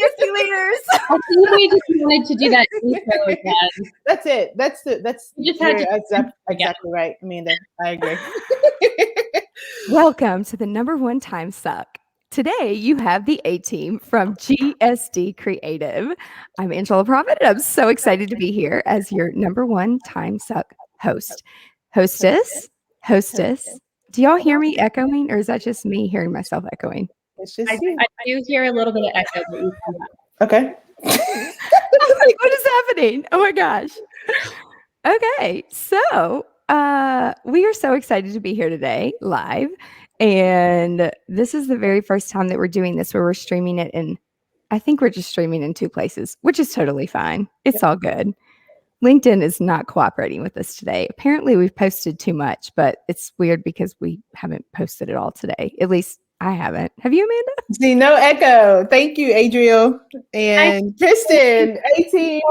GSD leaders. I think we just wanted to do that intro again. That's it. That's exactly again. right, Amanda. I agree. Welcome to the number one time suck. Today, you have the A-team from GSD Creative. I'm Angela Profit, and I'm so excited to be here as your number one time suck host. Hostess. Do y'all hear me echoing, or is that just me hearing myself echoing? It's just I do hear a little bit of echo. okay. I was like, what is happening? Oh my gosh. Okay, so we are so excited to be here today live. And this is the very first time that we're doing this where we're streaming it in, I think we're just streaming in two places, which is totally fine. It's all good. LinkedIn is not cooperating with us today. Apparently we've posted too much, but it's weird because we haven't posted it all today. At least I haven't. Have you, Amanda? See, no echo. Thank you, Adriel and Kristen. 18. Hey,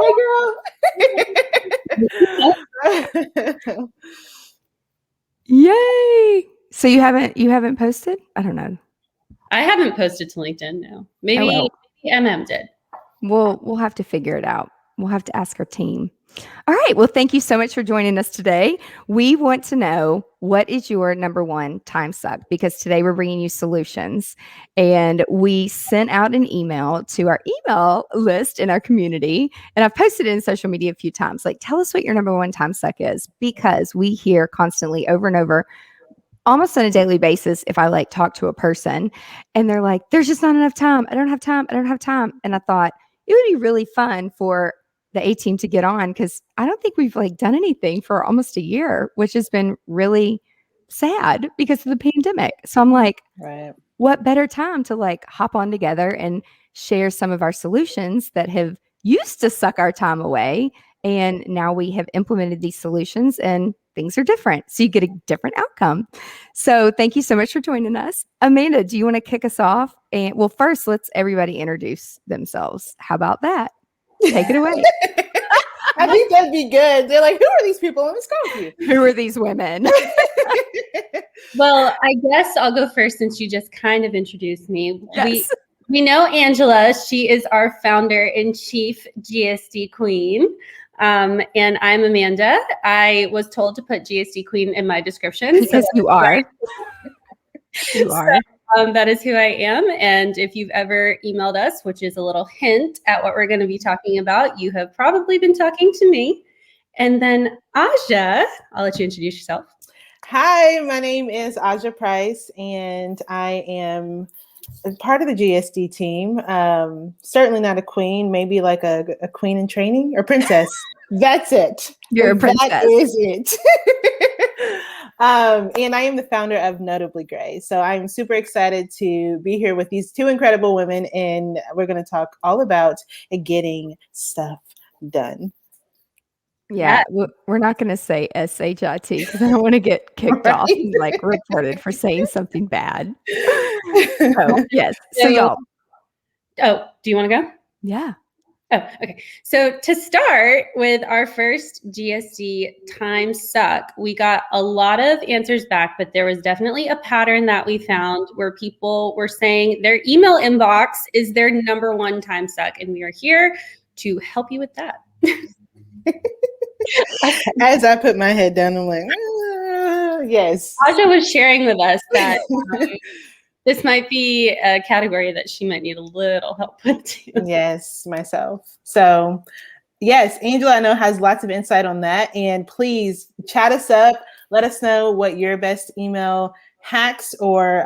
girl. Yay! So you haven't posted? I don't know. I haven't posted to LinkedIn. No, maybe MM did. We'll have to figure it out. We'll have to ask our team. All right. Well, thank you so much for joining us today. We want to know, what is your number one time suck? Because today we're bringing you solutions. And we sent out an email to our email list in our community. And I've posted it in social media a few times. Like, tell us what your number one time suck is. Because we hear constantly over and over, almost on a daily basis, if I talk to a person and they're like, there's just not enough time. I don't have time. And I thought it would be really fun for the A-team to get on, because I don't think we've done anything for almost a year, which has been really sad because of the pandemic. So I'm like, right. What better time to hop on together and share some of our solutions that have used to suck our time away. And now we have implemented these solutions and things are different. So you get a different outcome. So thank you so much for joining us. Amanda, do you want to kick us off? And well, first, let's everybody introduce themselves. How about that? Take it away. I think that'd be good. They're like, who are these people? Let's go with you. Who are these women? Well, I guess I'll go first since you just kind of introduced me. Yes. We know Angela. She is our founder and chief GSD queen. And I'm Amanda. I was told to put GSD queen in my description. Because you are. You are. That is who I am. And if you've ever emailed us, which is a little hint at what we're going to be talking about, you have probably been talking to me. And then Aja, I'll let you introduce yourself. Hi, my name is Aja Price, and I am part of the GSD team. Certainly not a queen, maybe a queen in training or princess. That's it. You're a princess. That is it. And I am the founder of Notably Gray. So I'm super excited to be here with these two incredible women, and we're going to talk all about getting stuff done. Yeah, we're not going to say SHIT because I don't want to get kicked off and reported for saying something bad. So, yes. So y'all. Oh, do you want to go? Yeah. Oh, okay. So to start with our first GSD time suck, we got a lot of answers back, but there was definitely a pattern that we found where people were saying their email inbox is their number one time suck. And we are here to help you with that. As I put my head down, I'm like, yes. Aja was sharing with us that this might be a category that she might need a little help with too. Yes, myself. So yes, Angela, I know, has lots of insight on that. And please chat us up. Let us know what your best email hacks or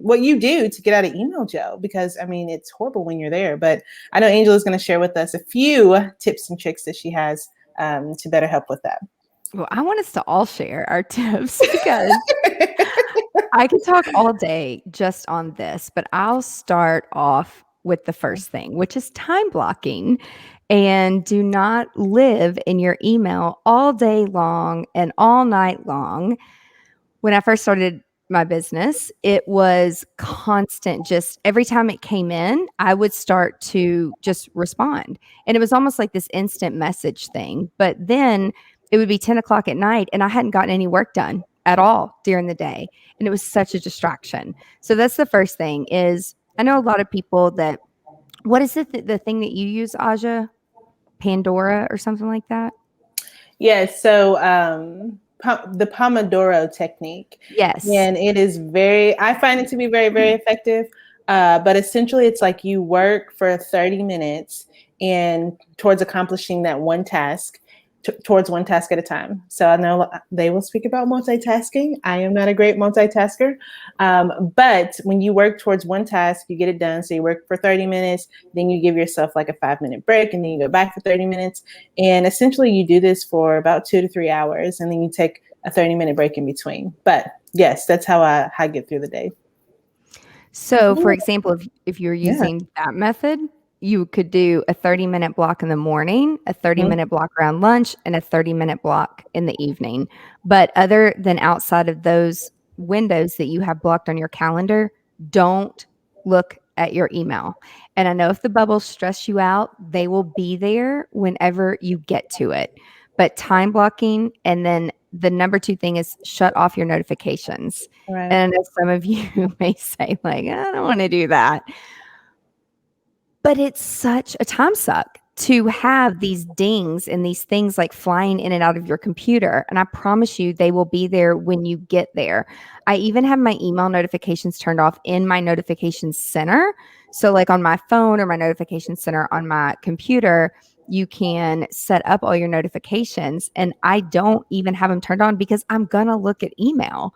what you do to get out of email jail, because it's horrible when you're there. But I know Angela's going to share with us a few tips and tricks that she has to better help with that. Well, I want us to all share our tips because I can talk all day just on this, but I'll start off with the first thing, which is time blocking. And do not live in your email all day long and all night long. When I first started my business, it was constant. Just every time it came in, I would start to just respond. And it was almost like this instant message thing. But then it would be 10 o'clock at night and I hadn't gotten any work done at all during the day. And it was such a distraction. So that's the first thing. Is I know a lot of people that What is it, the thing that you use, Aja? Pandora or something like that? Yes. So the Pomodoro technique, Yes. and it is I find it to be very, very effective. But essentially, it's like you work for 30 minutes and towards accomplishing that one task, towards one task at a time. So I know they will speak about multitasking. I am not a great multitasker. But when you work towards one task, you get it done. So you work for 30 minutes, then you give yourself like a 5-minute break, and then you go back for 30 minutes. And essentially, you do this for about 2 to 3 hours, and then you take a 30-minute break in between. But yes, that's how I get through the day. So, for example, if you're using that method, you could do a 30-minute block in the morning, a 30-minute block around lunch, and a 30-minute block in the evening. But other than outside of those windows that you have blocked on your calendar, don't look at your email. And I know if the bubbles stress you out, they will be there whenever you get to it. But time blocking, and then the number 2 thing is shut off your notifications. Right. And I know some of you may say, like, I don't want to do that. But it's such a time suck to have these dings and these things like flying in and out of your computer. And I promise you, they will be there when you get there. I even have my email notifications turned off in my notification center. So, like on my phone or my notification center on my computer, you can set up all your notifications. And I don't even have them turned on because I'm going to look at email.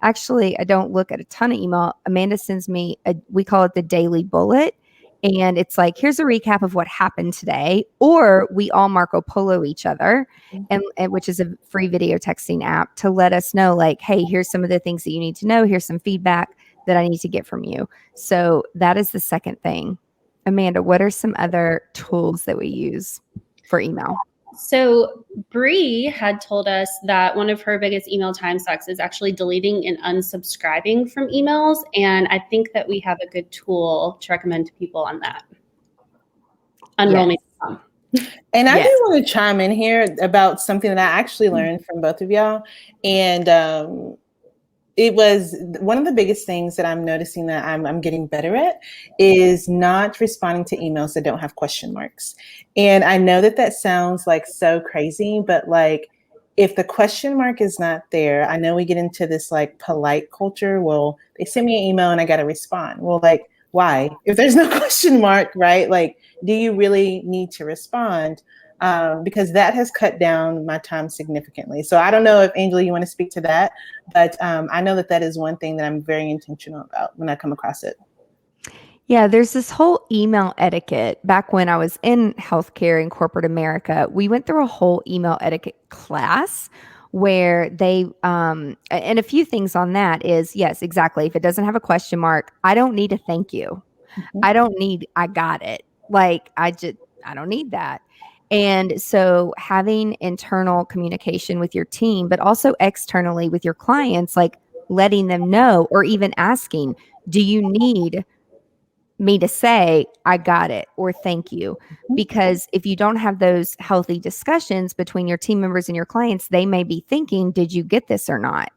Actually, I don't look at a ton of email. Amanda sends me, we call it the daily bullet. And it's like, here's a recap of what happened today. Or we all Marco Polo each other, and which is a free video texting app to let us know, like, hey, here's some of the things that you need to know. Here's some feedback that I need to get from you. So that is the second thing. Amanda, what are some other tools that we use for email? So Bree had told us that one of her biggest email time sucks is actually deleting and unsubscribing from emails. And I think that we have a good tool to recommend to people on that. Unrollme.com. And I do want to chime in here about something that I actually learned from both of y'all. And it was one of the biggest things that I'm noticing that I'm getting better at is not responding to emails that don't have question marks. And I know that sounds like so crazy, but like if the question mark is not there, I know we get into this like polite culture. Well, they send me an email and I got to respond. Well, like, why? If there's no question mark, right? Like, do you really need to respond? Because that has cut down my time significantly. So I don't know if Angela, you want to speak to that, but I know that is one thing that I'm very intentional about when I come across it. Yeah, there's this whole email etiquette. Back when I was in healthcare in corporate America, we went through a whole email etiquette class where they, and a few things on that is, yes, exactly. If it doesn't have a question mark, I don't need a thank you. I don't need, I got it. Like, I don't need that. And so having internal communication with your team, but also externally with your clients, like letting them know or even asking, do you need me to say, I got it, or thank you? Because if you don't have those healthy discussions between your team members and your clients, they may be thinking, did you get this or not?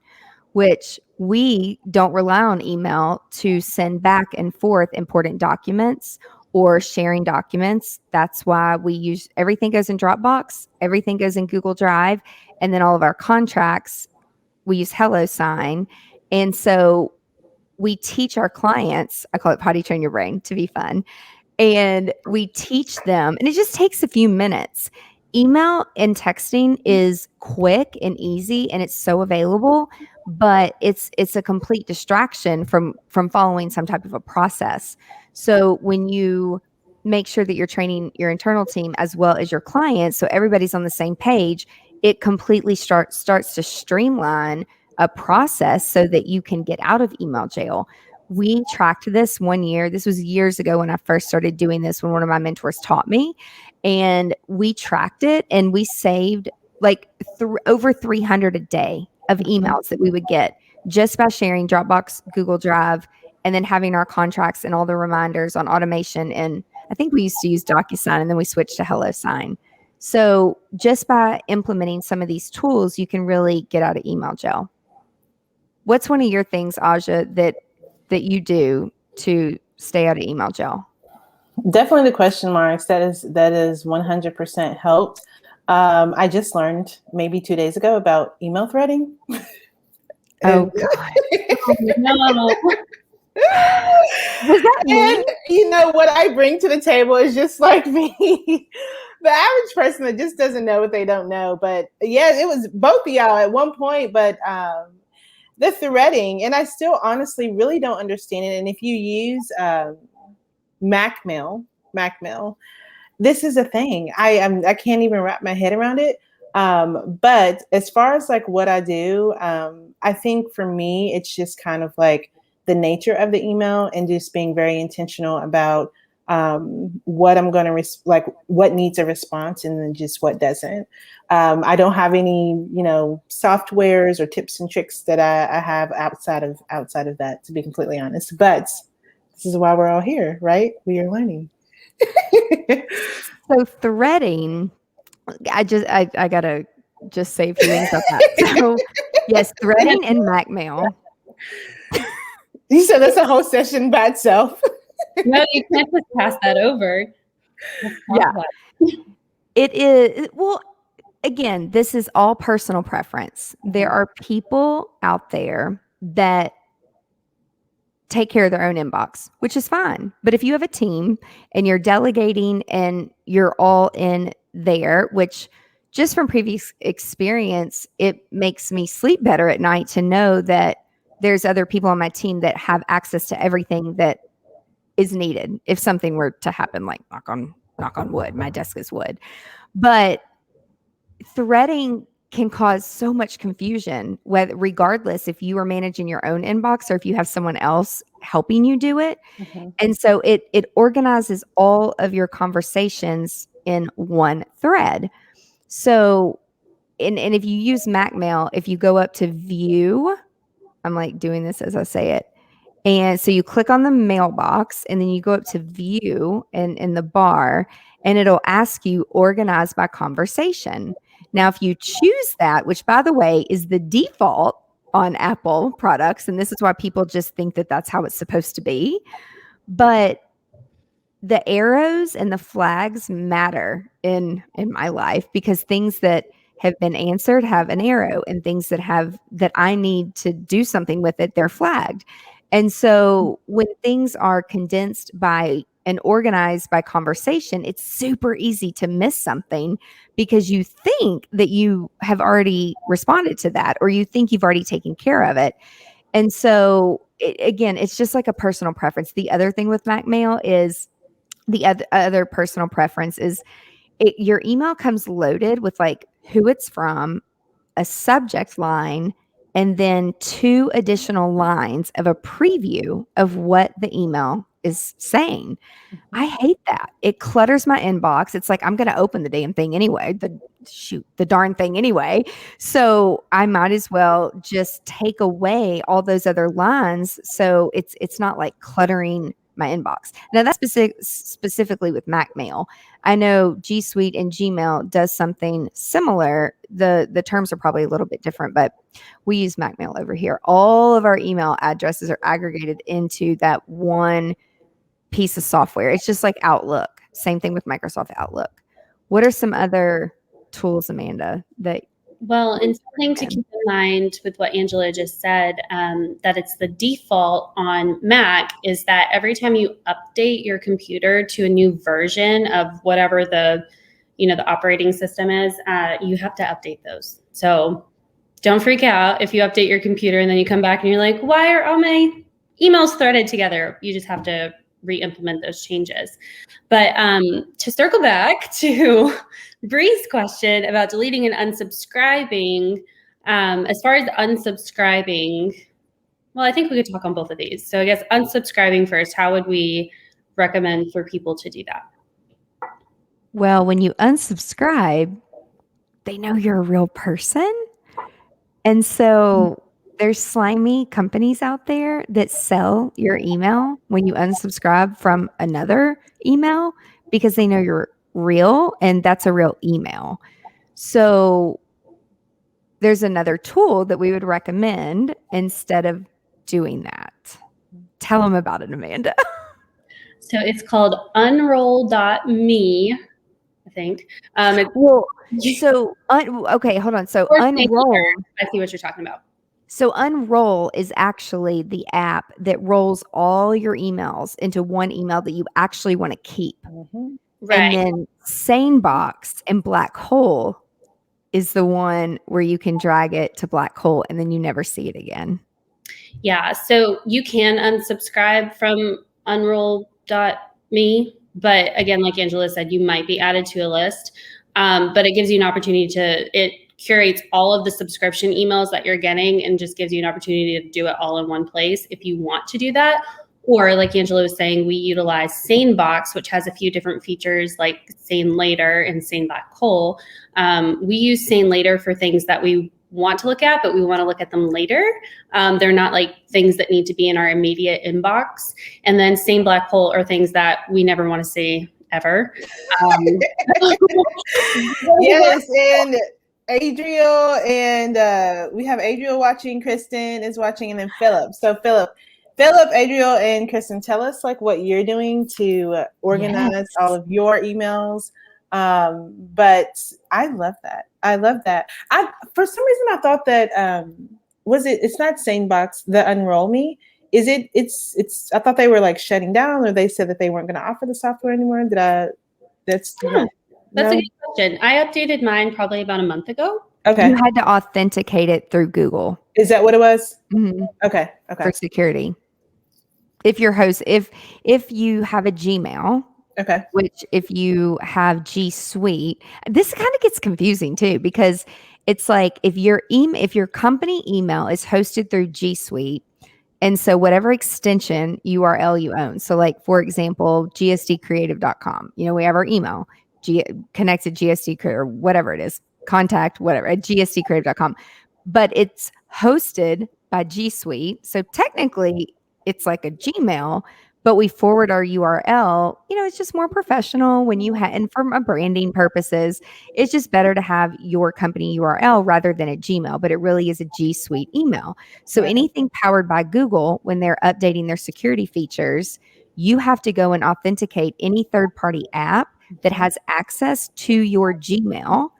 Which we don't rely on email to send back and forth important documents or sharing documents. That's why we use everything goes in Dropbox, everything goes in Google Drive, and then all of our contracts, we use HelloSign. And so we teach our clients, I call it potty train your brain to be fun. And we teach them, and it just takes a few minutes. Email and texting is quick and easy, and it's so available, but it's a complete distraction from following some type of a process. So when you make sure that you're training your internal team as well as your clients, so everybody's on the same page, it completely starts to streamline a process so that you can get out of email jail. We tracked this 1 year. This was years ago when I first started doing this, when one of my mentors taught me. And we tracked it, and we saved like over 300 a day of emails that we would get just by sharing Dropbox, Google Drive, and then having our contracts and all the reminders on automation. And I think we used to use DocuSign, and then we switched to HelloSign. So just by implementing some of these tools, you can really get out of email jail. What's one of your things, Aja, that you do to stay out of email jail? Definitely the question marks. That is 100% helped. I just learned maybe 2 days ago about email threading. Oh And, God. No. Was that me? and you know what I bring to the table is just like me. The average person that just doesn't know what they don't know. But yeah, it was both of y'all at one point, but the threading, and I still honestly really don't understand it. And if you use Macmail, this is a thing. I can't even wrap my head around it. But as far as like what I do, I think for me, it's just kind of like the nature of the email and just being very intentional about what I'm going to like what needs a response and then just what doesn't. I don't have any, softwares or tips and tricks that I have outside of that, to be completely honest. But this is why we're all here, right? We are learning. So threading, I gotta just say a few things about that. So yes, threading and Macmail. You said that's a whole session by itself. No, you can't just pass that over. Yeah. It is, well, again, this is all personal preference. There are people out there that take care of their own inbox, which is fine. But if you have a team and you're delegating and you're all in there, which just from previous experience, it makes me sleep better at night to know that there's other people on my team that have access to everything that is needed if something were to happen, like knock on wood. My desk is wood. But threading can cause so much confusion, whether regardless if you are managing your own inbox or if you have someone else helping you do it. Mm-hmm. And so it organizes all of your conversations in one thread. So and if you use Macmail, if you go up to view, I'm like doing this as I say it. And so you click on the mailbox and then you go up to view and in the bar and it'll ask you organize by conversation. Now, if you choose that, which by the way is the default on Apple products, and this is why people just think that that's how it's supposed to be, but the arrows and the flags matter in my life because things that have been answered have an arrow and things that I need to do something with it, they're flagged. And so when things are condensed by and organized by conversation, it's super easy to miss something because you think that you have already responded to that or you think you've already taken care of it. And so again, it's just like a personal preference. The other thing with Macmail is the other personal preference is your email comes loaded with like who it's from, a subject line, and then 2 additional lines of a preview of what the email is saying. I hate that. It clutters my inbox. It's like I'm going to open the damn thing anyway, the darn thing anyway. So I might as well just take away all those other lines so it's not like cluttering my inbox. Now that's specifically with Macmail. I know G Suite and Gmail does something similar. The terms are probably a little bit different, but we use Macmail over here. All of our email addresses are aggregated into that one piece of software. It's just like Outlook. Same thing with Microsoft Outlook. What are some other tools, Amanda, that Well, and something to keep in mind with what Angela just said, that it's the default on Mac is that every time you update your computer to a new version of whatever the operating system is, you have to update those. So don't freak out if you update your computer and then you come back and you're like, why are all my emails threaded together? You just have to re-implement those changes. But to circle back to Bree's question about deleting and unsubscribing, as far as unsubscribing, well, I think we could talk on both of these. So I guess unsubscribing first, how would we recommend for people to do that? Well, when you unsubscribe, they know you're a real person. And so there's slimy companies out there that sell your email when you unsubscribe from another email because they know you're real and that's a real email. So there's another tool that we would recommend instead of doing that. Tell them about it, Amanda. So it's called unroll.me, I think. Well, so okay, hold on. So Or Unroll. I see what you're talking about. So Unroll is actually the app that rolls all your emails into one email that you actually want to keep. Mhm. Right. And then SaneBox and Black Hole is the one where you can drag it to Black Hole and then you never see it again. Yeah. So you can unsubscribe from unroll.me. But again, like Angela said, you might be added to a list. But it gives you an opportunity it curates all of the subscription emails that you're getting and just gives you an opportunity to do it all in one place if you want to do that. Or like Angela was saying, we utilize SaneBox, which has a few different features like Sane Later and Sane Black Hole. We use Sane Later for things that we want to look at, but we want to look at them later. They're not like things that need to be in our immediate inbox. And then Sane Black Hole are things that we never want to see ever. Yes, and Adriel and we have Adriel watching, Kristen is watching, and then Philip. So Philip, Adriel, and Kristen, tell us like what you're doing to organize all of your emails. But I love that. I for some reason I thought that it's not SaneBox, the Unroll Me. Is it? It's. I thought they were like shutting down, or they said that they weren't going to offer the software anymore. That's a no? good question. I updated mine probably about a month ago. Okay. You had to authenticate it through Google. Is that what it was? Mm-hmm. Okay. For security. If your host, if you have a Gmail, okay, which if you have G Suite, this kind of gets confusing too, because it's like if your company email is hosted through G Suite, and so whatever extension URL you own. So like, for example, gsdcreative.com, we have our email, connected GSD or whatever it is, contact, whatever, at gsdcreative.com, but it's hosted by G Suite. So technically it's like a Gmail, but we forward our URL. It's just more professional when you and from a branding purposes, it's just better to have your company URL rather than a Gmail, but it really is a G Suite email. So right. Anything powered by Google, when they're updating their security features, you have to go and authenticate any third-party app that has access to your Gmail.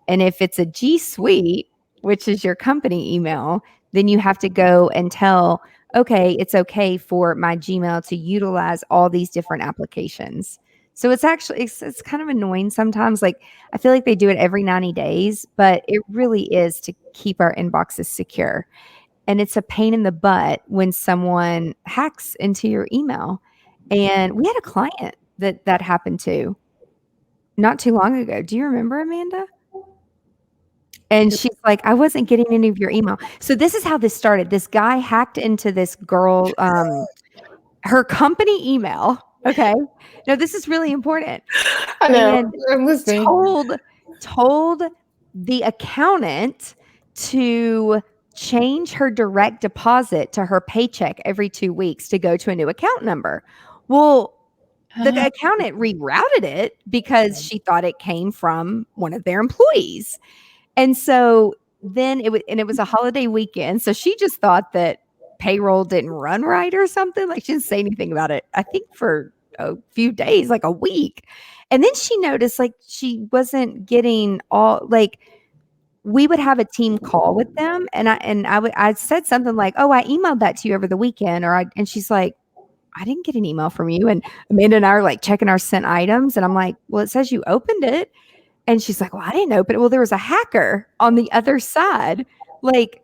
And if it's a G Suite, which is your company email, then you have to go and tell, okay, it's okay for my Gmail to utilize all these different applications. So it's actually, it's kind of annoying sometimes. Like, I feel like they do it every 90 days, but it really is to keep our inboxes secure. And it's a pain in the butt when someone hacks into your email. And we had a client that happened to not too long ago. Do you remember, Amanda? And she's like, I wasn't getting any of your email. So this is how this started. This guy hacked into this girl, her company email. Okay. No, this is really important. I know. And I'm listening. told the accountant to change her direct deposit to her paycheck every 2 weeks to go to a new account number. Well, the accountant rerouted it because she thought it came from one of their employees. And so then it was a holiday weekend. So she just thought that payroll didn't run right or something. Like, she didn't say anything about it, I think, for a few days, like a week. And then she noticed like she wasn't getting all, like, we would have a team call with them. And I said something like, oh, I emailed that to you over the weekend. And she's like, I didn't get an email from you. And Amanda and I are like checking our sent items. And I'm like, well, it says you opened it. And she's like, well, I didn't open it. Well, there was a hacker on the other side, like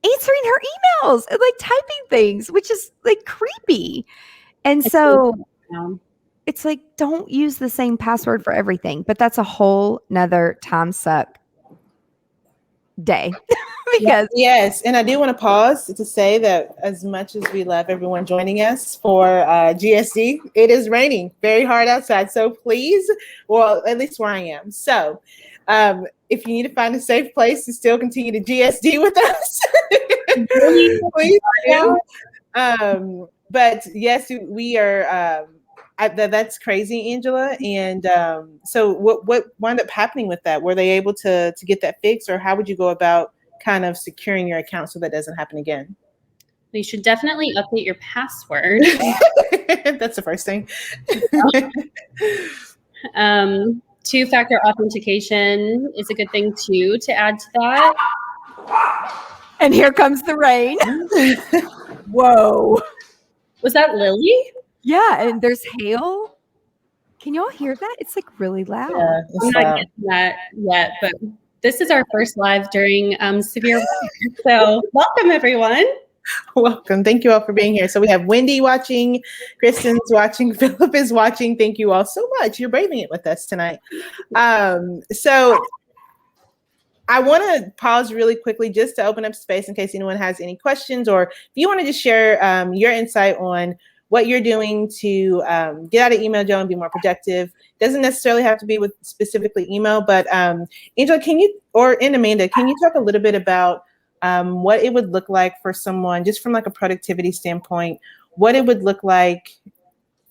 answering her emails and like typing things, which is like creepy. And so it's like, don't use the same password for everything. But that's a whole nother time suck day. Because yes, and I do want to pause to say that as much as we love everyone joining us for GSD, it is raining very hard outside. So please, well, at least where I am. So if you need to find a safe place to still continue to GSD with us, please do. But yes, we are. That's crazy, Angela. And so what wound up happening with that? Were they able to get that fixed, or how would you go about kind of securing your account so that doesn't happen again? You should definitely update your password. That's the first thing. Two-factor authentication is a good thing too to add to that. And here comes the rain. Whoa. Was that Lily? Yeah, and there's hail. Can y'all hear that? It's like really loud. Yeah, I'm it's not loud. getting that yet, but this is our first live during severe weather. So welcome, everyone. Welcome. Thank you all for being here. So we have Wendy watching, Kristen's watching, Philip is watching. Thank you all so much. You're braving it with us tonight. So I want to pause really quickly just to open up space in case anyone has any questions, or if you want to just share your insight on what you're doing to get out of email, Joe, and be more productive. Doesn't necessarily have to be with specifically email, but Angela, and Amanda, can you talk a little bit about what it would look like for someone, just from like a productivity standpoint, what it would look like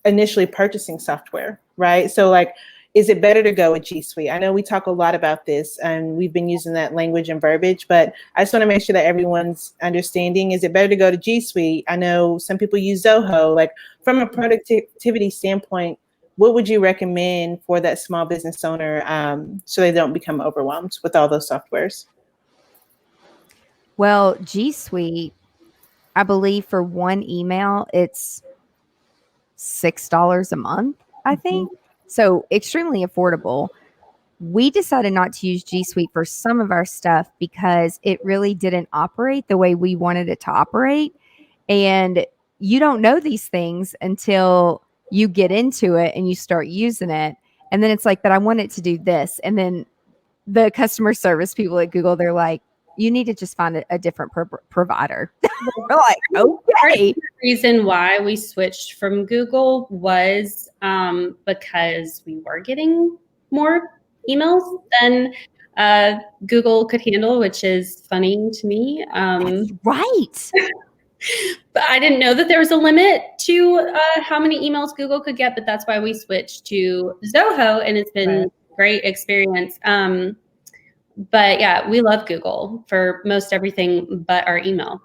initially purchasing software, right? So like, is it better to go with G Suite? I know we talk a lot about this and we've been using that language and verbiage, but I just want to make sure that everyone's understanding. Is it better to go to G Suite? I know some people use Zoho. Like from a productivity standpoint, what would you recommend for that small business owner so they don't become overwhelmed with all those softwares? Well, G Suite, I believe for one email, it's $6 a month, I think. So extremely affordable. We decided not to use G Suite for some of our stuff because it really didn't operate the way we wanted it to operate. And you don't know these things until you get into it and you start using it. And then it's like, but I want it to do this. And then the customer service people at Google, they're like, you need to just find a different provider. We're like, okay. The reason why we switched from Google was because we were getting more emails than Google could handle, which is funny to me. That's right. But I didn't know that there was a limit to how many emails Google could get, but that's why we switched to Zoho, and it's been a great experience. But yeah, we love Google for most everything but our email.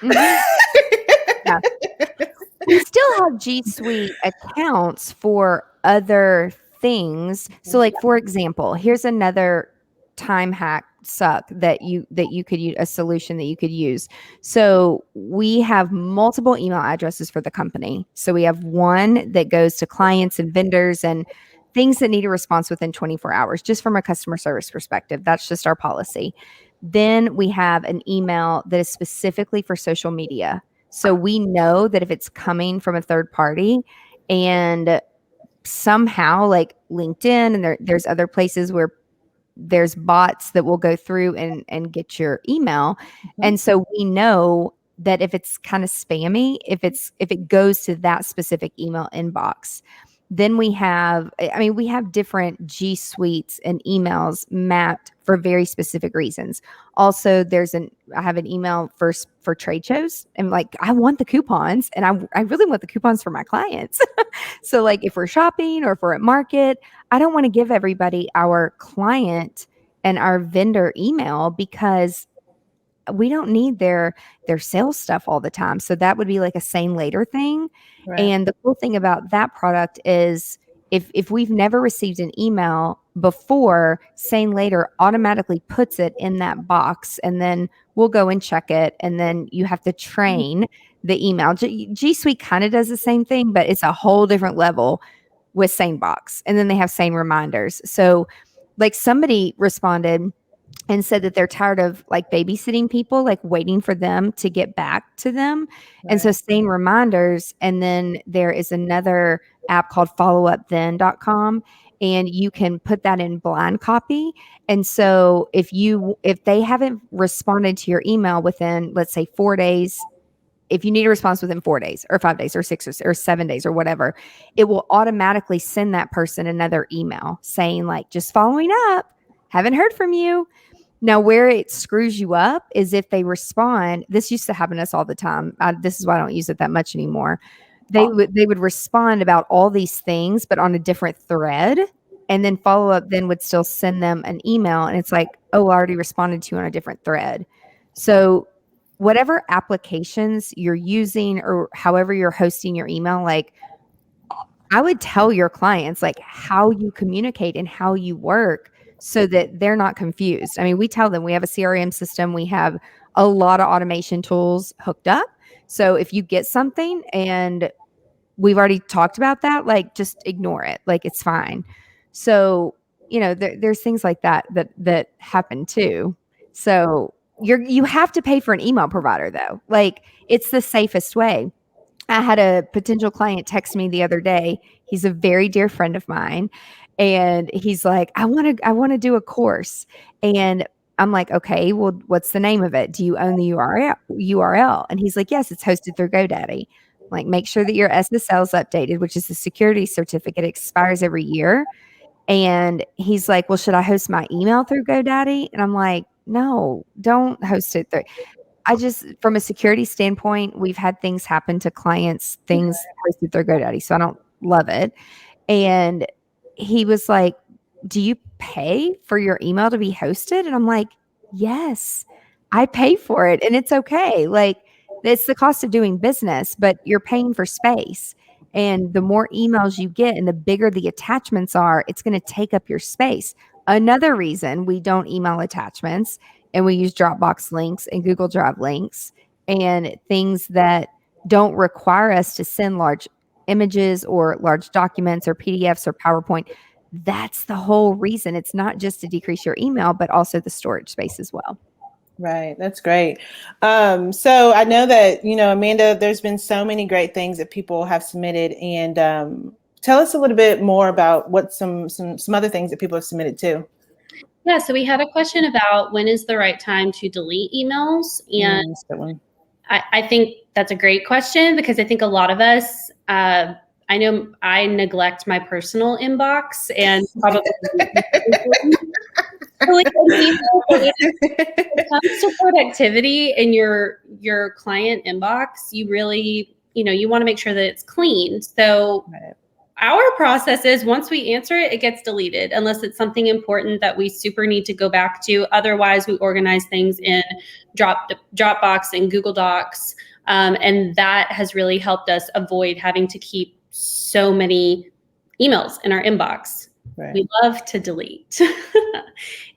Yeah. We still have G Suite accounts for other things. So like, for example, here's another time hack suck that you could use, a solution that you could use. So we have multiple email addresses for the company. So we have one that goes to clients and vendors and things that need a response within 24 hours, just from a customer service perspective. That's just our policy. Then we have an email that is specifically for social media. So we know that if it's coming from a third party and somehow like LinkedIn and there's other places where there's bots that will go through and get your email. And so we know that if it's kind of spammy, if it goes to that specific email inbox, then we have different G Suites and emails mapped for very specific reasons. Also, I have an email for trade shows, and like, I want the coupons, and I really want the coupons for my clients. So like, if we're shopping or if we're at market, I don't want to give everybody our client and our vendor email because we don't need their sales stuff all the time. So that would be like a sane later thing. Right. And the cool thing about that product is if we've never received an email before, Sane Later automatically puts it in that box, and then we'll go and check it. And then you have to train the email. G Suite kind of does the same thing, but it's a whole different level with SaneBox. And then they have Sane Reminders. So like, somebody responded and said that they're tired of like babysitting people, like waiting for them to get back to them. Right. And so Sane Reminders. And then there is another app called followupthen.com, and you can put that in blind copy. And so if they haven't responded to your email within, let's say, 4 days, if you need a response within 4 days or 5 days or 6 or 7 days or whatever, it will automatically send that person another email saying like, just following up, haven't heard from you. Now, where it screws you up is if they respond. This used to happen to us all the time. This is why I don't use it that much anymore. They would respond about all these things, but on a different thread. And then follow up then would still send them an email. And it's like, oh, I already responded to you on a different thread. So whatever applications you're using or however you're hosting your email, like I would tell your clients like how you communicate and how you work so that they're not confused. I mean, we tell them we have a CRM system, we have a lot of automation tools hooked up. So if you get something and we've already talked about that, like just ignore it. Like it's fine. So, there's things like that happen too. So you have to pay for an email provider though. Like it's the safest way. I had a potential client text me the other day. He's a very dear friend of mine. And he's like, I want to do a course. And I'm like, okay, well, what's the name of it? Do you own the URL? And he's like, yes, it's hosted through GoDaddy. Like, make sure that your SSL is updated, which is the security certificate, expires every year. And he's like, well, should I host my email through GoDaddy? And I'm like, no, don't host it through. From a security standpoint, we've had things happen to clients, things hosted through GoDaddy. So I don't love it. And he was like, do you pay for your email to be hosted? And I'm like, yes, I pay for it. And it's okay. Like, it's the cost of doing business, but you're paying for space. And the more emails you get and the bigger the attachments are, it's going to take up your space. Another reason we don't email attachments and we use Dropbox links and Google Drive links and things that don't require us to send large images or large documents or PDFs or PowerPoint. That's the whole reason. It's not just to decrease your email, but also the storage space as well. Right. That's great. So I know that, Amanda, there's been so many great things that people have submitted, and tell us a little bit more about what some other things that people have submitted too. Yeah, so we had a question about when is the right time to delete emails. And I think that's a great question because I think a lot of us, I know I neglect my personal inbox and probably when it comes to productivity in your client inbox, you really, you want to make sure that it's clean. So our process is once we answer it, it gets deleted unless it's something important that we super need to go back to. Otherwise, we organize things in Dropbox and Google Docs. And that has really helped us avoid having to keep so many emails in our inbox. Right. We love to delete.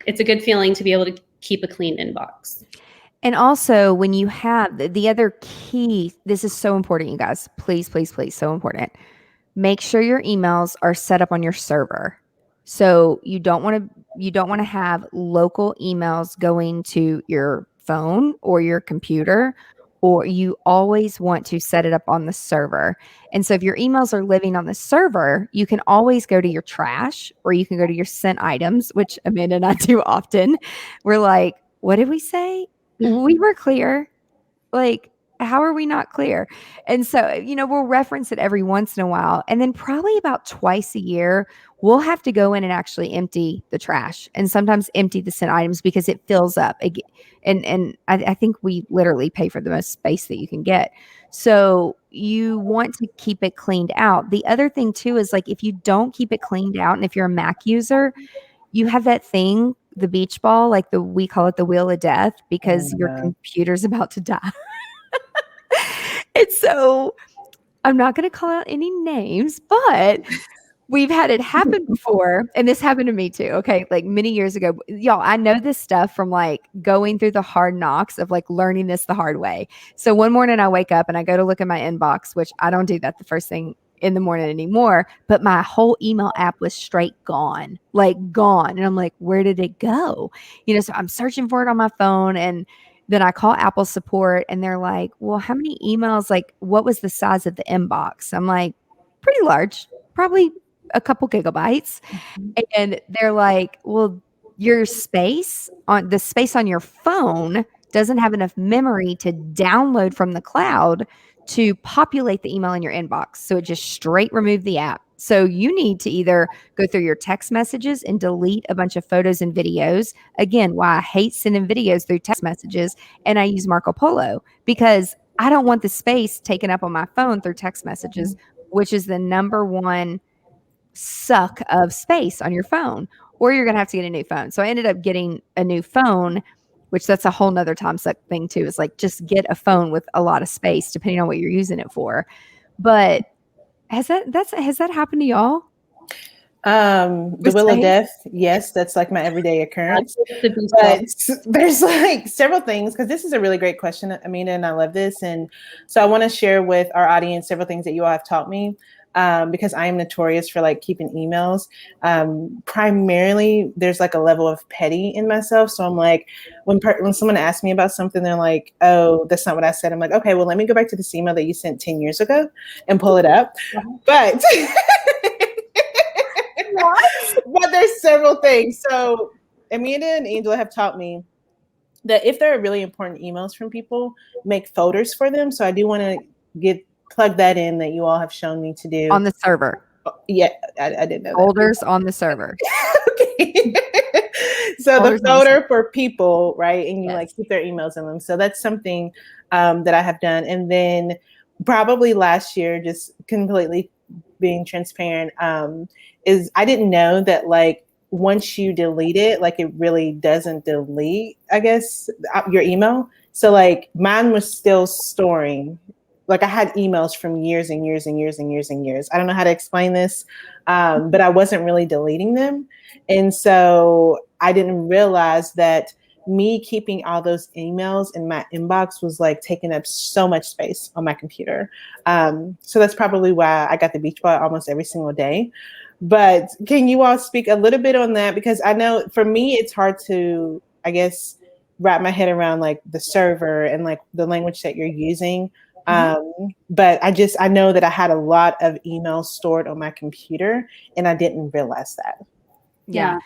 It's a good feeling to be able to keep a clean inbox. And also when you have the other key, this is so important, you guys, please, please, please, so important. Make sure your emails are set up on your server. So you don't want to have local emails going to your phone or your computer, or you always want to set it up on the server. And so if your emails are living on the server, you can always go to your trash or you can go to your sent items, which Amanda and I do often. We're like, what did we say? We were clear. Like, how are we not clear? And so, we'll reference it every once in a while. And then probably about twice a year, we'll have to go in and actually empty the trash and sometimes empty the sent items because it fills up. And I think we literally pay for the most space that you can get. So you want to keep it cleaned out. The other thing too is like, if you don't keep it cleaned out, and if you're a Mac user, you have that thing, the beach ball, like we call it the wheel of death because your computer's about to die. And so I'm not going to call out any names, but we've had it happen before. And this happened to me too. Okay. Like many years ago, y'all, I know this stuff from like going through the hard knocks of like learning this the hard way. So one morning I wake up and I go to look at my inbox, which I don't do that the first thing in the morning anymore, but my whole email app was straight gone, like gone. And I'm like, where did it go? So I'm searching for it on my phone, and then I call Apple support and they're like, well, how many emails, like what was the size of the inbox? I'm like, pretty large, probably a couple gigabytes. And they're like, well, your space on your phone doesn't have enough memory to download from the cloud to populate the email in your inbox. So it just straight removed the app. So you need to either go through your text messages and delete a bunch of photos and videos. Again, why I hate sending videos through text messages, and I use Marco Polo because I don't want the space taken up on my phone through text messages, which is the number one suck of space on your phone, or you're going to have to get a new phone. So I ended up getting a new phone, which that's a whole nother time suck thing too, is like just get a phone with a lot of space depending on what you're using it for. But has that happened to y'all? The Wheel of Death, yes, that's like my everyday occurrence. But there's like several things, because this is a really great question, Amanda, and I love this. And so I want to share with our audience several things that you all have taught me, because I am notorious for like keeping emails. Primarily, there's like a level of petty in myself. So I'm like, when someone asks me about something, they're like, oh, that's not what I said. I'm like, okay, well, let me go back to this email that you sent 10 years ago and pull it up. But but there's several things. So Amanda and Angela have taught me that if there are really important emails from people, make folders for them. So I do want to plug that in, that you all have shown me to do On the server. Yeah, I didn't know folders on the server. Okay. So folders, the folder for people, right? And you like keep their emails in them. So that's something that I have done. And then probably last year, just completely being transparent, is I didn't know that like once you delete it, like it really doesn't delete, I guess, your email. So like mine was still storing. Like I had emails from years and years and years and years and years. I don't know how to explain this, but I wasn't really deleting them. And so I didn't realize that me keeping all those emails in my inbox was like taking up so much space on my computer. So that's probably why I got the beach ball almost every single day. But can you all speak a little bit on that? Because I know for me, it's hard to, I guess, wrap my head around like the server and like the language that you're using. But I know that I had a lot of emails stored on my computer and I didn't realize that. Yeah.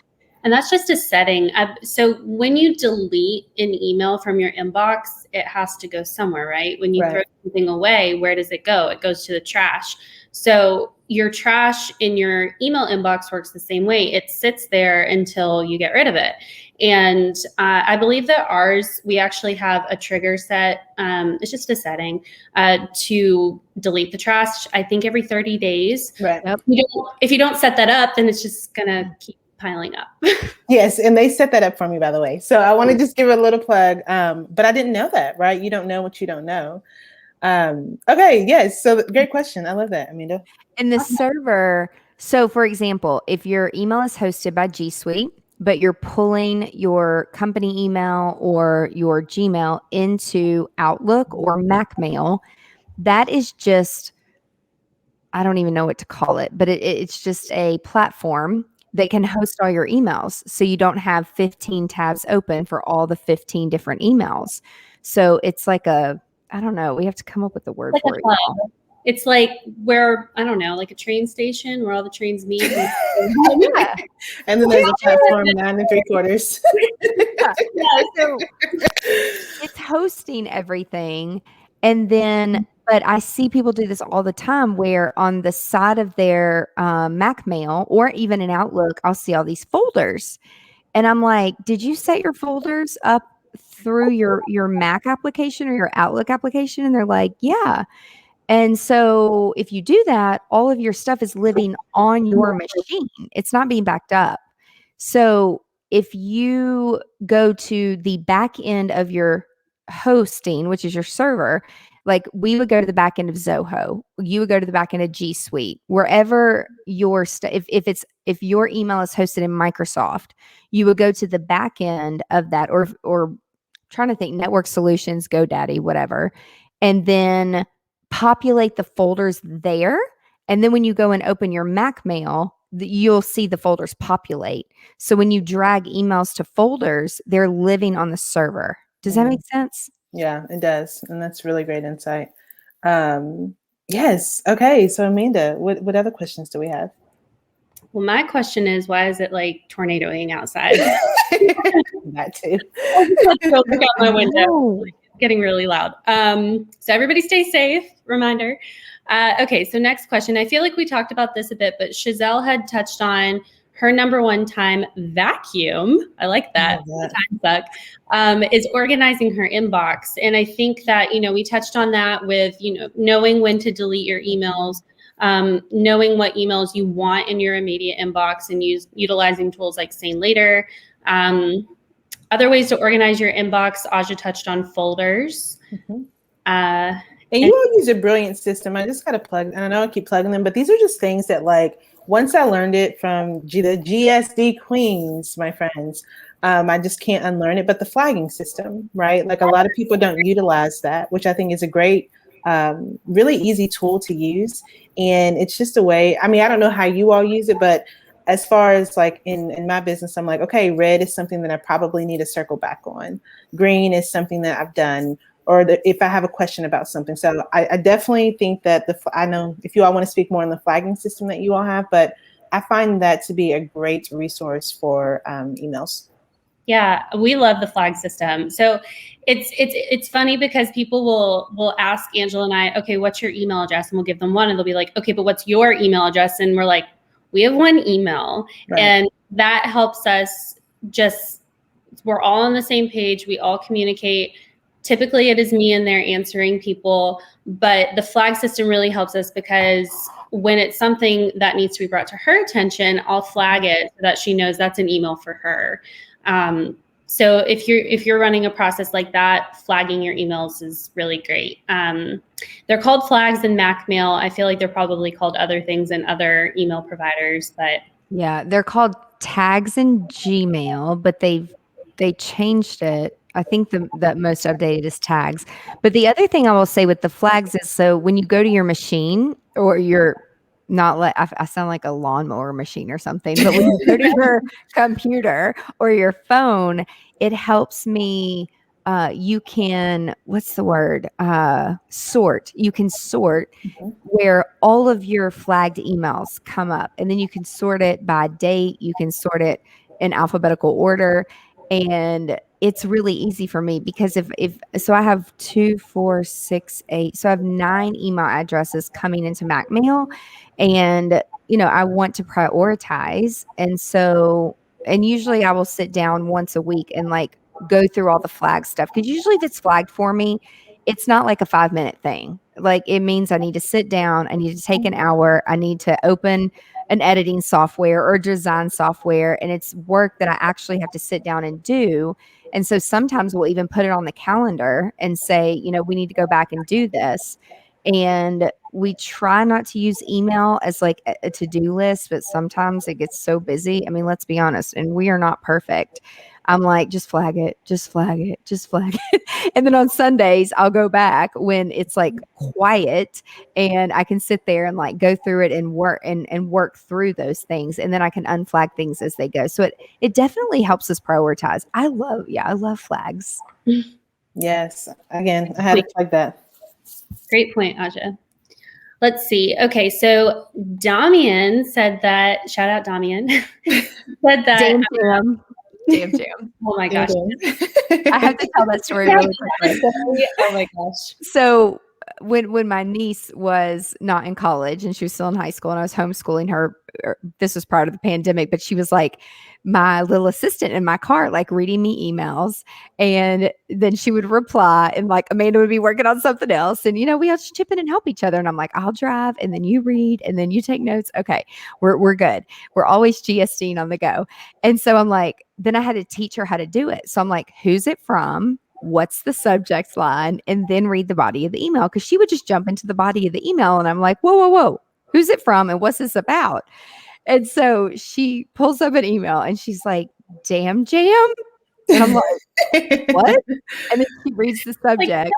And that's just a setting. So when you delete an email from your inbox, it has to go somewhere, right? When you throw something away, where does it go? It goes to the trash. So your trash in your email inbox works the same way. It sits there until you get rid of it. And I believe that ours, we actually have a trigger set. It's just a setting to delete the trash, I think every 30 days. Right. If you don't set that up, then it's just going to keep piling up. Yes. And they set that up for me, by the way. So I want to just give a little plug. But I didn't know that, right? You don't know what you don't know. Okay. Yes. So great question. I love that, Amanda. And the server. So for example, if your email is hosted by G Suite, but you're pulling your company email or your Gmail into Outlook or Mac Mail, that is just, I don't even know what to call it, but it's just a platform that can host all your emails. So you don't have 15 tabs open for all the 15 different emails. So it's like I don't know, we have to come up with the word for it. It's like where, I don't know, like a train station where all the trains meet. Yeah. And then there's a platform 9 3/4. So it's hosting everything. And then, but I see people do this all the time where on the side of their Mac Mail or even in Outlook, I'll see all these folders. And I'm like, did you set your folders up through your Mac application or your Outlook application? And they're like, yeah. And so if you do that, all of your stuff is living on your machine. It's not being backed up. So if you go to the back end of your hosting, which is your server, like we would go to the back end of Zoho, you would go to the back end of G Suite, wherever your if your email is hosted in Microsoft, you would go to the back end of that, or trying to think, Network Solutions, GoDaddy, whatever, and then populate the folders there. And then when you go and open your Mac Mail, you'll see the folders populate. So when you drag emails to folders, they're living on the server. Does that make sense? Yeah, it does. And that's really great insight. Yes. Okay. So Amanda, what other questions do we have? Well, my question is, why is it like tornadoing outside? That too. Look out my window. Getting really loud. So everybody stay safe. Reminder. Okay, so next question. I feel like we talked about this a bit, but Chazelle had touched on her number one time vacuum. I like that. Time suck. Is organizing her inbox. And I think that, we touched on that with, knowing when to delete your emails, knowing what emails you want in your immediate inbox and utilizing tools like Sane Later. Other ways to organize your inbox, Aja touched on folders. Mhm. Uh, And you all use a brilliant system. I just got to plug, and I know I keep plugging them, but these are just things that, like, once I learned it from the GSD queens, my friends, I just can't unlearn it. But the flagging system, right? Like, a lot of people don't utilize that, which I think is a great, really easy tool to use. And it's just a way, I mean, I don't know how you all use it, but as far as like in my business, I'm like, okay, red is something that I probably need to circle back on. Green is something that I've done, or if I have a question about something. So I definitely think that I know if you all want to speak more on the flagging system that you all have, but I find that to be a great resource for emails. Yeah, we love the flag system. So it's funny because people will ask Angela and I, okay, what's your email address? And we'll give them one, and they'll be like, okay, but what's your email address? And we're like, we have one email, Right. and that helps us we're all on the same page. We all communicate. Typically, it is me in there answering people, but the flag system really helps us because when it's something that needs to be brought to her attention, I'll flag it so that she knows that's an email for her. So if you're running a process like that, flagging your emails is really great. They're called flags in MacMail. I feel like they're probably called other things in other email providers, but Yeah, they're called tags in Gmail, but they changed it. I think the most updated is tags. But the other thing I will say with the flags is, so when you go to your machine, or you're not like, I sound like a lawnmower machine or something, but when you go to your computer or your phone, it helps me. You can, what's the word? Sort. You can sort where all of your flagged emails come up, and then you can sort it by date. You can sort it in alphabetical order, and it's really easy for me because if so I have 2, 4, 6, 8. So I have 9 email addresses coming into MacMail, and I want to prioritize. And usually I will sit down once a week and like go through all the flag stuff, because usually if it's flagged for me, it's not like a 5-minute thing. Like, it means I need to sit down, I need to take an hour, I need to open an editing software or design software, and it's work that I actually have to sit down and do. And so sometimes we'll even put it on the calendar and say, we need to go back and do this. And we try not to use email as like a to-do list, but sometimes it gets so busy. I mean, let's be honest, and we are not perfect. I'm like, just flag it, just flag it, just flag it. And then on Sundays, I'll go back when it's like quiet, and I can sit there and like go through it and work through those things. And then I can unflag things as they go. So it definitely helps us prioritize. I love flags. Yes. Again, I had to plug that. Great point, Aja. Let's see. Okay, so Damian said that, shout out Damian, said that. Damn Jam. Oh my gosh. I have to tell that story really quickly. Oh my gosh. So when my niece was not in college and she was still in high school, and I was homeschooling her, this was prior to the pandemic, but she was like my little assistant in my car, like reading me emails. And then she would reply, and like Amanda would be working on something else. And, we all chip in and help each other. And I'm like, I'll drive, and then you read, and then you take notes. Okay, we're good. We're always GSDing on the go. And so I'm like, then I had to teach her how to do it. So I'm like, who's it from? What's the subject line? And then read the body of the email. Because she would just jump into the body of the email, and I'm like, whoa. Who's it from? And what's this about? And so she pulls up an email, and she's like, damn Jam. And I'm like, what? And then she reads the subject.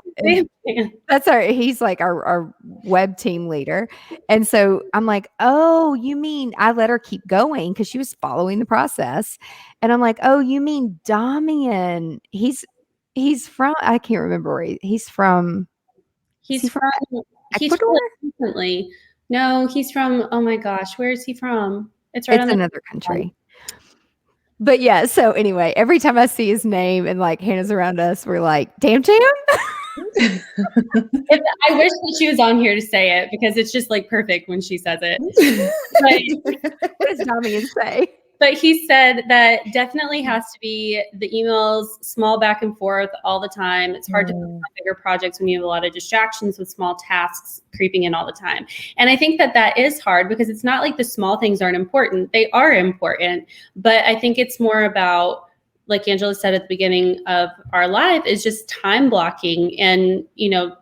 That's he's like our web team leader. And so I'm like, oh, you mean, I let her keep going because she was following the process. And I'm like, oh, you mean Damian. He's from, I can't remember where he's from. He's from Ecuador? Recently. No, he's from, oh my gosh, where is he from? It's right on another country. But yeah, so anyway, every time I see his name and like Hannah's around us, we're like, damn Jam. I wish that she was on here to say it, because it's just like perfect when she says it. But, what does Damian say? But he said that definitely has to be the emails, small back and forth all the time. It's hard to focus on bigger projects when you have a lot of distractions with small tasks creeping in all the time. And I think that is hard, because it's not like the small things aren't important. They are important. But I think it's more about like Angela said at the beginning of our live, is just time blocking and,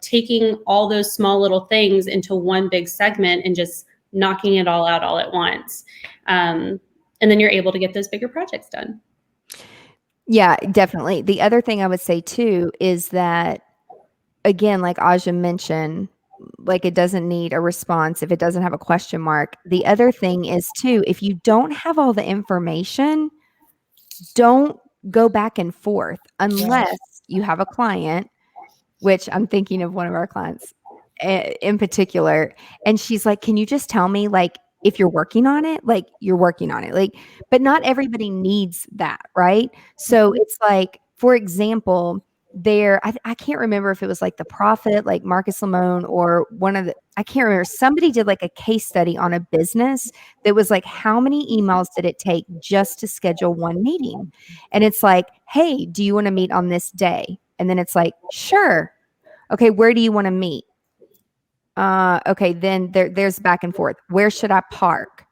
taking all those small little things into one big segment and just knocking it all out all at once. And then you're able to get those bigger projects done. Yeah, definitely. The other thing I would say too is that, again, like Aja mentioned, like it doesn't need a response if it doesn't have a question mark. The other thing is too, if you don't have all the information, don't go back and forth unless you have a client, which I'm thinking of one of our clients in particular. And she's like, can you just tell me like if you're working on it, like you're working on it, like, but not everybody needs that. Right. So it's like, for example, I can't remember if it was like The Prophet, like Marcus Lamone, or I can't remember. Somebody did like a case study on a business that was like, how many emails did it take just to schedule one meeting? And it's like, hey, do you want to meet on this day? And then it's like, sure. Okay, where do you want to meet? Okay, then there's back and forth. Where should I park?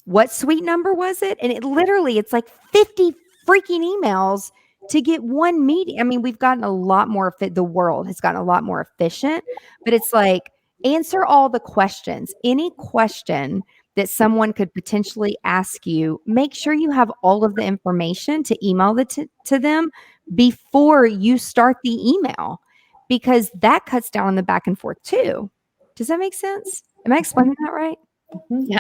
What suite number was it? And it's like 50 freaking emails to get one meeting. I mean, we've gotten a lot more the world has gotten a lot more efficient, but it's like, answer all the questions. Any question that someone could potentially ask you, make sure you have all of the information to email it to them before you start the email, because that cuts down on the back and forth too. Does that make sense? Am I explaining that right? Yeah.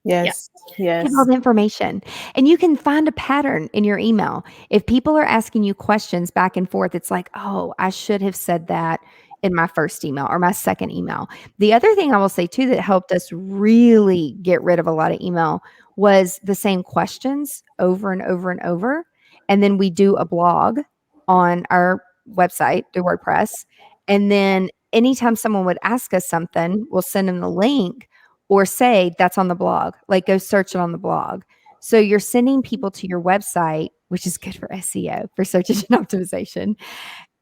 Yes. Yes. Give all the information. And you can find a pattern in your email. If people are asking you questions back and forth, it's like, oh, I should have said that in my first email or my second email. The other thing I will say too that helped us really get rid of a lot of email was the same questions over and over and over. And then we do a blog on our website through WordPress. And then anytime someone would ask us something, we'll send them the link or say that's on the blog, like go search it on the blog. So you're sending people to your website, which is good for SEO, for search engine optimization.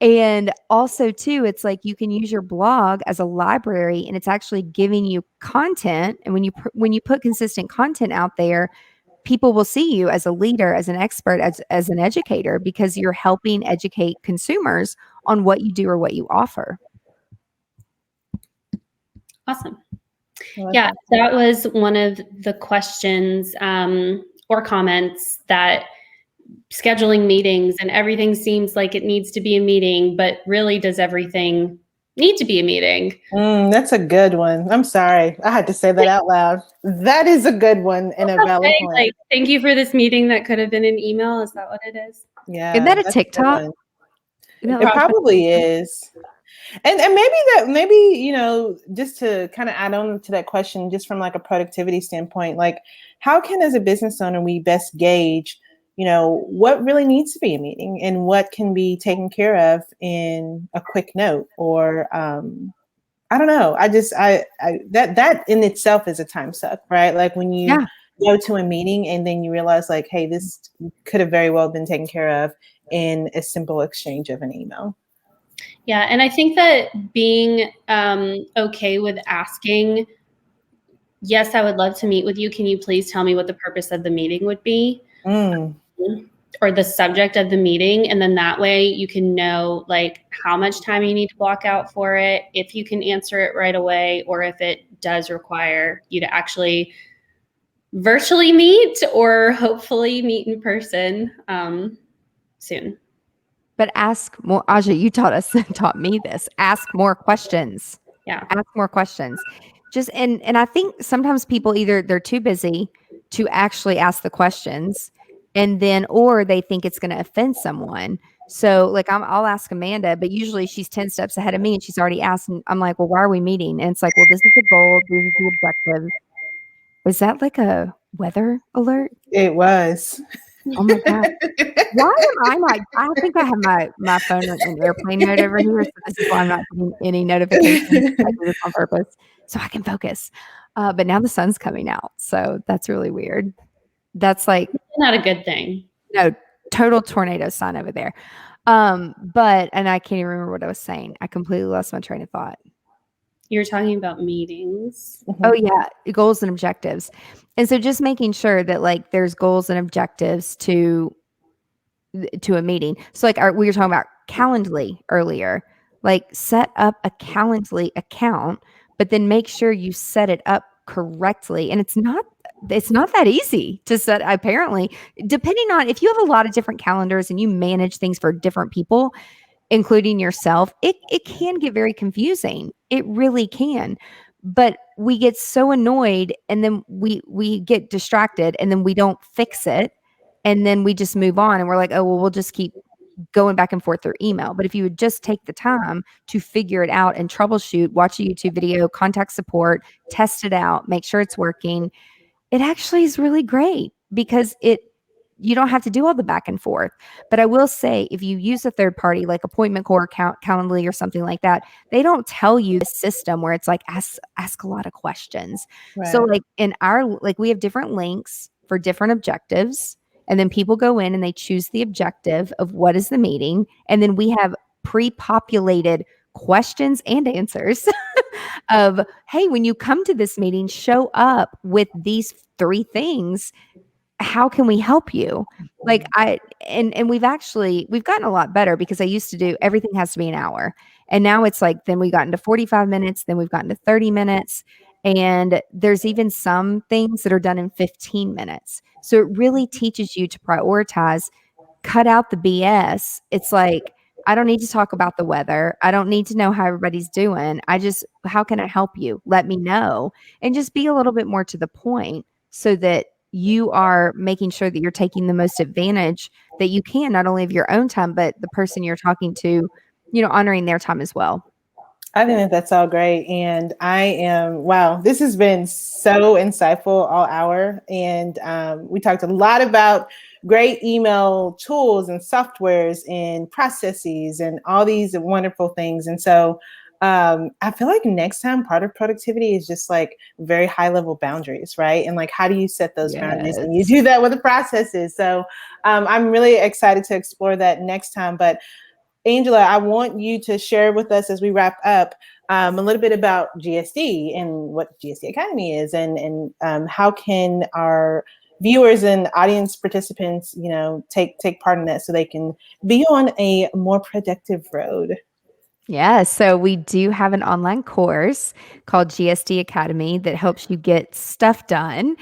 And also too, it's like you can use your blog as a library and it's actually giving you content. And when you put consistent content out there, people will see you as a leader, as an expert, as an educator, because you're helping educate consumers on what you do or what you offer. Awesome. Yeah, that was one of the questions or comments, that scheduling meetings and everything seems like it needs to be a meeting, but really does everything need to be a meeting? That's a good one. I'm sorry. I had to say that out loud. That is a good one and a valid one. Like, thank you for this meeting that could have been an email. Is that what it is? Yeah. Isn't that a TikTok? It probably is. And maybe, just to kind of add on to that question, just from like a productivity standpoint, like how can, as a business owner, we best gauge, what really needs to be a meeting and what can be taken care of in a quick note, or I don't know. That in itself is a time suck, right? Like when you go to a meeting and then you realize like, hey, this could have very well been taken care of in a simple exchange of an email. Yeah. And I think that being okay with asking, yes, I would love to meet with you. Can you please tell me what the purpose of the meeting would be? Or the subject of the meeting. And then that way you can know like how much time you need to block out for it, if you can answer it right away, or if it does require you to actually virtually meet or hopefully meet in person soon. But ask more. Aja, you taught me this. Ask more questions. Yeah. Ask more questions. And I think sometimes people either they're too busy to actually ask the questions, and then or they think it's going to offend someone. So like I'll ask Amanda, but usually she's 10 steps ahead of me and she's already asked. And I'm like, well, why are we meeting? And it's like, well, this is the goal. This is the objective. Was that like a weather alert? It was. Oh my God. Why am I not? I think I have my phone in airplane mode over here. So this is why I'm not getting any notifications. I do this on purpose so I can focus. But now the sun's coming out. So that's really weird. That's like not a good thing. No, total tornado sign over there. And I can't even remember what I was saying. I completely lost my train of thought. You're talking about meetings. Oh yeah, goals and objectives. And so just making sure that like there's goals and objectives to to a meeting. So like we were talking about Calendly earlier, like set up a Calendly account, but then make sure you set it up correctly. And it's not that easy to set, apparently, depending on if you have a lot of different calendars and you manage things for different people, including yourself, it can get very confusing. It really can. But we get so annoyed and then we get distracted and then we don't fix it. And then we just move on and we're like, oh, well, we'll just keep going back and forth through email. But if you would just take the time to figure it out and troubleshoot, watch a YouTube video, contact support, test it out, make sure it's working, it actually is really great because you don't have to do all the back and forth. But I will say, if you use a third party like Appointment Core, Calendly, or something like that, they don't tell you the system where it's like ask a lot of questions. Right. So like we have different links for different objectives. And then people go in and they choose the objective of what is the meeting. And then we have pre-populated questions and answers of, hey, when you come to this meeting, show up with these 3 things. How can we help you? Like we've gotten a lot better because I used to do everything has to be an hour. And now it's like, then we got into 45 minutes, then we've gotten to 30 minutes. And there's even some things that are done in 15 minutes. So it really teaches you to prioritize, cut out the BS. It's like, I don't need to talk about the weather. I don't need to know how everybody's doing. How can I help you? Let me know. And just be a little bit more to the point so that you are making sure that you're taking the most advantage that you can, not only of your own time, but the person you're talking to, honoring their time as well. I think that's all great. And wow, this has been so insightful all hour. And we talked a lot about great email tools and softwares and processes and all these wonderful things. And so I feel like next time part of productivity is just like very high level boundaries, right? And like, how do you set those boundaries? And you do that with the processes. So I'm really excited to explore that next time. But Angela, I want you to share with us as we wrap up a little bit about GSD and what GSD Academy is, and how can our viewers and audience participants, take part in that so they can be on a more productive road. Yeah, so we do have an online course called GSD Academy that helps you get stuff done.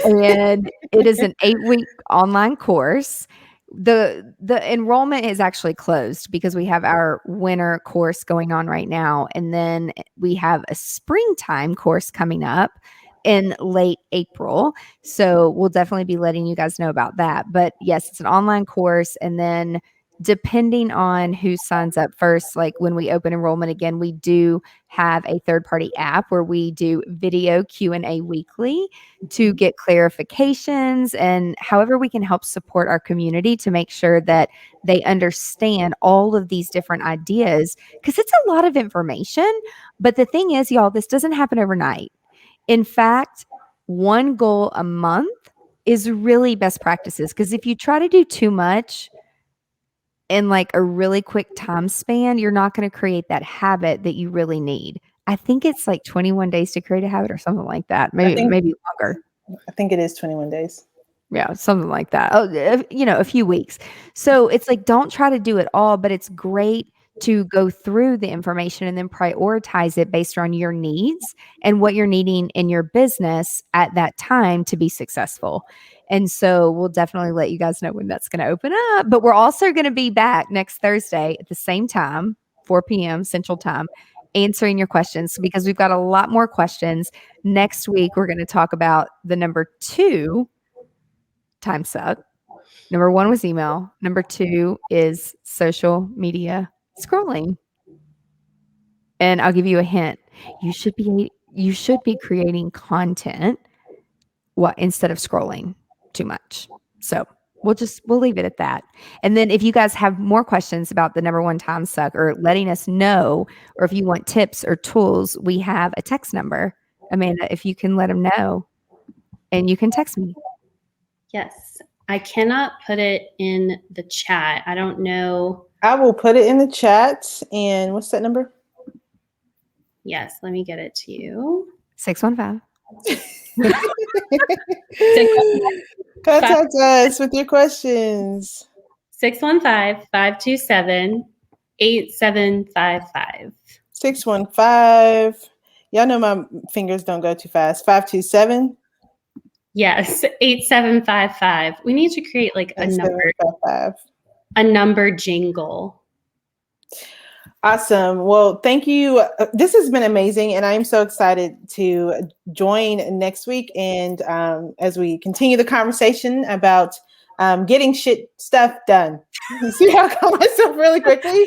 And it is an 8-week online course. The enrollment is actually closed because we have our winter course going on right now. And then we have a springtime course coming up in late April. So we'll definitely be letting you guys know about that. But yes, it's an online course. And then depending on who signs up first, like when we open enrollment again, we do have a third-party app where we do video Q&A weekly to get clarifications and however we can help support our community to make sure that they understand all of these different ideas, because it's a lot of information. But the thing is, y'all, this doesn't happen overnight. In fact, one goal a month is really best practices, because if you try to do too much in like a really quick time span, you're not going to create that habit that you really need. I think it's like 21 days to create a habit or something like that. Maybe longer. I think it is 21 days. Yeah, something like that. Oh, a few weeks. So it's like, don't try to do it all, but it's great to go through the information and then prioritize it based on your needs and what you're needing in your business at that time to be successful. And so we'll definitely let you guys know when that's going to open up. But we're also going to be back next Thursday at the same time, 4 p.m. Central Time, answering your questions, because we've got a lot more questions. Next week, we're going to talk about the number 2 time suck. Number 1 was email. Number 2 is social media scrolling. And I'll give you a hint. You should be creating content instead of scrolling too much. So we'll leave it at that. And then if you guys have more questions about the number 1 time suck, or letting us know, or if you want tips or tools, we have a text number. Amanda, if you can let them know, and you can text me. Yes, I cannot put it in the chat. I don't know. I will put it in the chat. And what's that number? Yes, let me get it to you. 615. Contact us with your questions. 615-527-8755. 615. Y'all know my fingers don't go too fast. 527. Yes, 8755. We need to create like a number jingle. Awesome. Well, thank you. This has been amazing, and I'm so excited to join next week. And as we continue the conversation about getting stuff done. See how I call myself really quickly.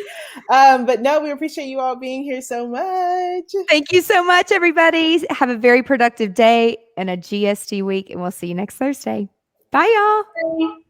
But no, we appreciate you all being here so much. Thank you so much, everybody. Have a very productive day and a GSD week, and we'll see you next Thursday. Bye, y'all. Bye.